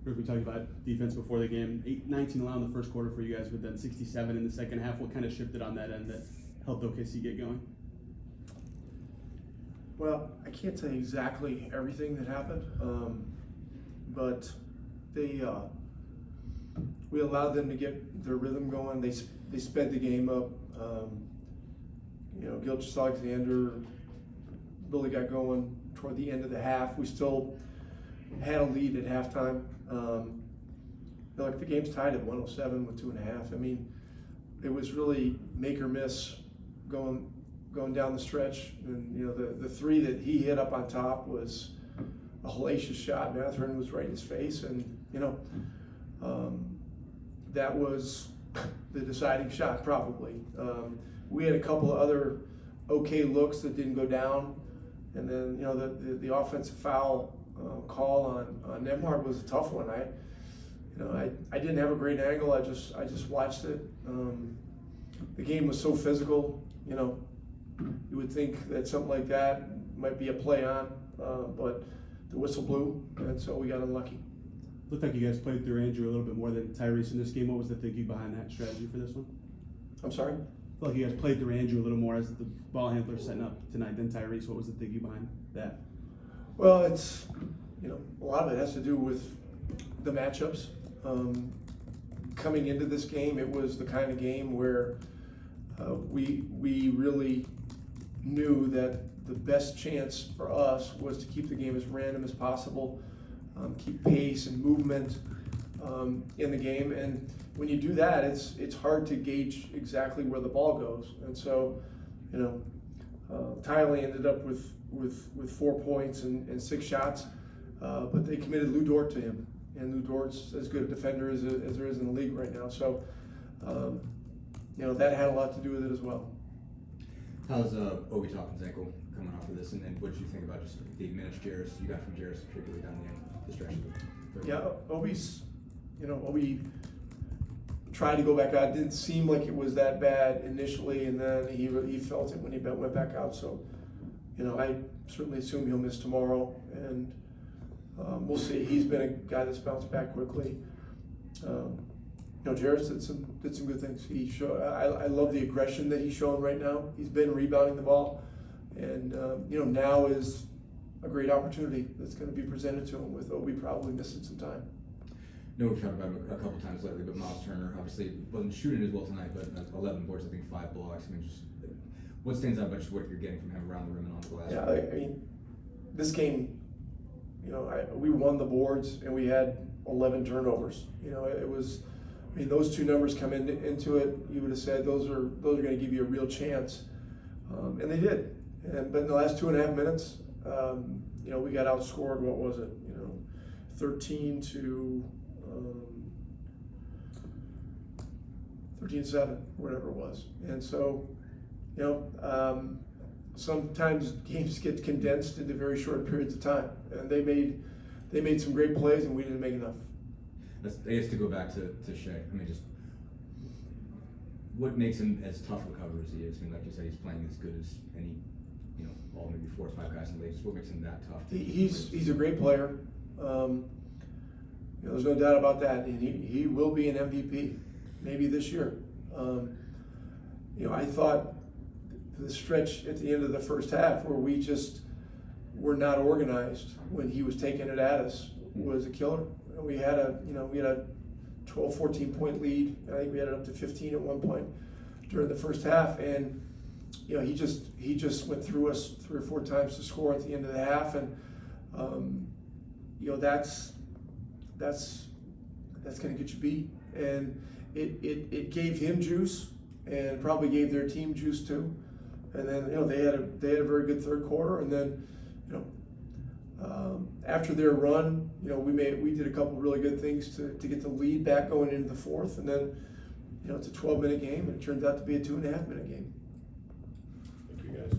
Rick, we talked about defense before the game. 19 allowed in the first quarter for you guys, but then 67 in the second half. What kind of shifted on that end that helped OKC get going? Well, I can't tell you exactly everything that happened, but we allowed them to get their rhythm going. They sped the game up. Gilgeous-Alexander really got going toward the end of the half. We still had a lead at halftime. The game's tied at 107 with 2.5. I mean, it was really make or miss going down the stretch. And the three that he hit up on top was a hellacious shot. Mathurin was right in his face, and that was the deciding shot probably. We had a couple of other okay looks that didn't go down, and then the offensive foul call on Nemhard was a tough one. I didn't have a great angle. I just watched it. The game was so physical. You would think that something like that might be a play on, but the whistle blew, and so we got unlucky. Looked like you guys played through Andrew a little bit more than Tyrese in this game. What was the thinking behind that strategy for this one? I'm sorry? I feel like you guys played through Andrew a little more as the ball handler setting up tonight than Tyrese. What was the thinking behind that? Well, it's, a lot of it has to do with the matchups. Coming into this game, it was the kind of game where we really knew that the best chance for us was to keep the game as random as possible, keep pace and movement in the game. And when you do that, it's hard to gauge exactly where the ball goes. And so, Tyler ended up with 4 points and 6 shots, but they committed Lou Dort to him. And Lou Dort's as good a defender as there is in the league right now. So, that had a lot to do with it as well. How's Obi Toppin's ankle coming off of this, and what did you think about just the minutes Jarris you got from Jarris, particularly down the stretch of the third? Yeah, Obi tried to go back out. It didn't seem like it was that bad initially, and then he felt it when he went back out. So, I certainly assume he'll miss tomorrow, and we'll see. He's been a guy that's bounced back quickly. Jarris did some good things. I love the aggression that he's showing right now. He's been rebounding the ball, and now is a great opportunity that's going to be presented to him with Obi probably missing some time. No, we've talked about him a couple times lately, but Miles Turner obviously wasn't shooting as well tonight, but 11 boards, I think 5 blocks. I mean, just what stands out about just what you're getting from him around the rim and on the glass? Yeah, I mean, this game, we won the boards and we had 11 turnovers. It was. I mean, those two numbers come into it. You would have said those are going to give you a real chance, and they did. But in the last 2.5 minutes, we got outscored. What was it? 13-7, whatever it was. And so, sometimes games get condensed into very short periods of time, and they made some great plays, and we didn't make enough. I guess to go back to Shea, I mean, just what makes him as tough a cover as he is? I mean, like you said, he's playing as good as any, all maybe 4 or 5 guys in the league. Just what makes him that tough? He's a great player. There's no doubt about that, and he will be an MVP, maybe this year. I thought the stretch at the end of the first half where we just were not organized when he was taking it at us was a killer. We had a 12, 14 point lead. I think we had it up to 15 at one point during the first half, and he just went through us 3 or 4 times to score at the end of the half, and that's going to get you beat, and it gave him juice, and probably gave their team juice too. And then they had a very good third quarter, and then after their run, we did a couple really good things to get the lead back going into the fourth, and then it's a 12-minute game, and it turns out to be a 2.5-minute game. Thank you guys.